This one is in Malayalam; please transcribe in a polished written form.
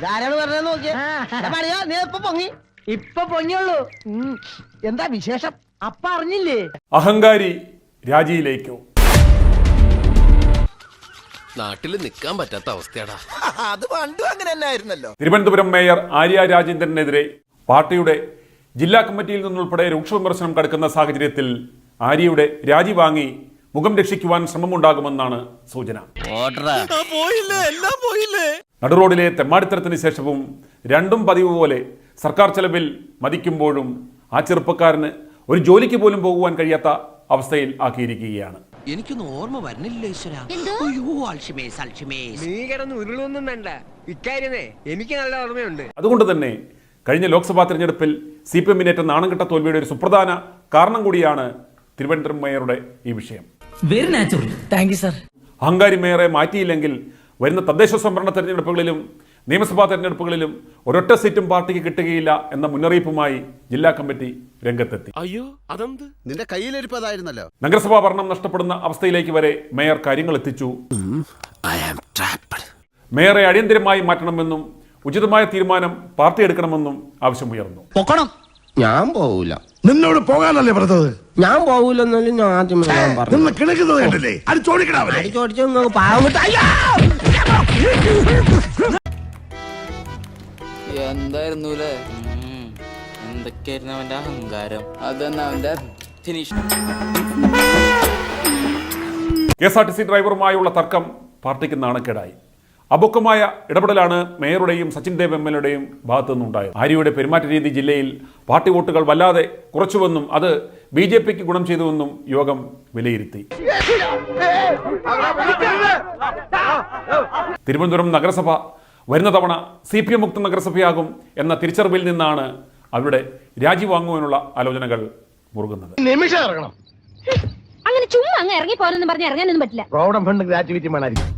ധാരാളം പറഞ്ഞ നോക്കിയാ നീ ഇപ്പൊ പൊങ്ങിയുള്ളൂ. എന്താ വിശേഷം? അപ്പ അറിഞ്ഞില്ലേ? അഹങ്കാരി രാജിയിലേക്കോ? നാട്ടില് നിൽക്കാൻ പറ്റാത്ത അവസ്ഥയാടാ. അത് പണ്ടും അങ്ങനെ തന്നെ ആയിരുന്നല്ലോ. തിരുവനന്തപുരം മേയർ ആര്യ രാജേന്ദ്രനെതിരെ പാർട്ടിയുടെ ജില്ലാ കമ്മിറ്റിയിൽ നിന്നുൾപ്പെടെ രൂക്ഷ വിമർശനം കടക്കുന്ന സാഹചര്യത്തിൽ ആര്യയുടെ രാജി വാങ്ങി മുഖം രക്ഷിക്കുവാൻ ശ്രമമുണ്ടാകുമെന്നാണ് സൂചന. നടുറോഡിലെ തെമ്മാടിത്തരത്തിന് ശേഷവും രണ്ടും പതിവ് പോലെ സർക്കാർ ചെലവിൽ മതിക്കുമ്പോഴും ആ ചെറുപ്പക്കാരന് ഒരു ജോലിക്ക് പോലും പോകുവാൻ കഴിയാത്ത അവസ്ഥയിൽ ആക്കിയിരിക്കുകയാണ്. എനിക്കൊന്നും ഓർമ്മ വരുന്നില്ല ഈശ്വരാ. നീ കിടന്ന് ഉരുളൊന്നും വേണ്ട. ഇക്കാര്യമേ എനിക്ക് നല്ല ഓർമ്മയുണ്ട്. അതുകൊണ്ട് തന്നെ കഴിഞ്ഞ ലോക്സഭാ തെരഞ്ഞെടുപ്പിൽ CPM-നേറ്റ നാണം കെട്ട തോൽവിയുടെ ഒരു സുപ്രധാന കാരണം കൂടിയാണ് തിരുവനന്തപുരം മേയറുടെ ഈ വിഷയം. Very natural. Thank you sir. അഹങ്കാരി മേയറെ മാറ്റിയില്ലെങ്കിൽ വരുന്ന തദ്ദേശ സ്വയംഭരണ തെരഞ്ഞെടുപ്പുകളിലും നിയമസഭാ തെരഞ്ഞെടുപ്പുകളിലും ഒരൊറ്റ സീറ്റും പാർട്ടിക്ക് കിട്ടുകയില്ല എന്ന മുന്നറിയിപ്പുമായി ജില്ലാ കമ്മിറ്റി രംഗത്തെത്തി. അയ്യോ അതെന്ത്? നിന്റെ കയ്യിലിരിപ്പതായിരുന്നല്ലോ. നഗരസഭാ ഭരണം നഷ്ടപ്പെടുന്ന അവസ്ഥയിലേക്ക് വരെ മേയർ കാര്യങ്ങൾ എത്തിച്ചു. മേയറെ അടിയന്തരമായി മാറ്റണമെന്നും ഉചിതമായ തീരുമാനം പാർട്ടി എടുക്കണമെന്നും ആവശ്യമുയർന്നു. ഞാൻ പോവൂല. നിന്നോട് പോകാനല്ലേ പറഞ്ഞത്? ഞാൻ പോവൂലെന്നാലും ഞാൻ ആദ്യമേ ഞാൻ പറഞ്ഞു. നിന്ന് കിണക്കുന്നത് കണ്ടില്ലേ? അത് ചോദിക്കണേ. ചോദിച്ചു പാവം എന്തായിരുന്നു എന്തൊക്കെയായിരുന്നു അവന്റെ അഹങ്കാരം. അതന്നെ അവന്റെ KSRTC ഡ്രൈവറുമായുള്ള തർക്കം പാർട്ടിക്ക് നാണക്കേടായി. അപക്വമായ ഇടപെടലാണ് മേയറുടെയും സച്ചിൻ ദേവ് MLAയുടെയും ഭാഗത്തു നിന്നുണ്ടായത്. ആര്യയുടെ പെരുമാറ്റ രീതി ജില്ലയിൽ പാർട്ടി വോട്ടുകൾ വല്ലാതെ കുറച്ചുവെന്നും അത് BJPക്ക് ഗുണം ചെയ്തുവെന്നും യോഗം വിലയിരുത്തി. തിരുവനന്തപുരം നഗരസഭ വരുന്ന തവണ CPM മുക്ത നഗരസഭയാകും എന്ന തിരിച്ചറിവിൽ നിന്നാണ് അവരുടെ രാജി വാങ്ങുവാനുള്ള ആലോചനകൾ മുറുകുന്നത്. നിമിഷം ഇറങ്ങണം. അങ്ങനെ ചുമ്മാ അങ്ങ് ഇറങ്ങി പോരെന്ന് പറഞ്ഞ് ഇറങ്ങാനൊന്നും പറ്റില്ല. Provident fund gratuity വേണമായിരിക്കും.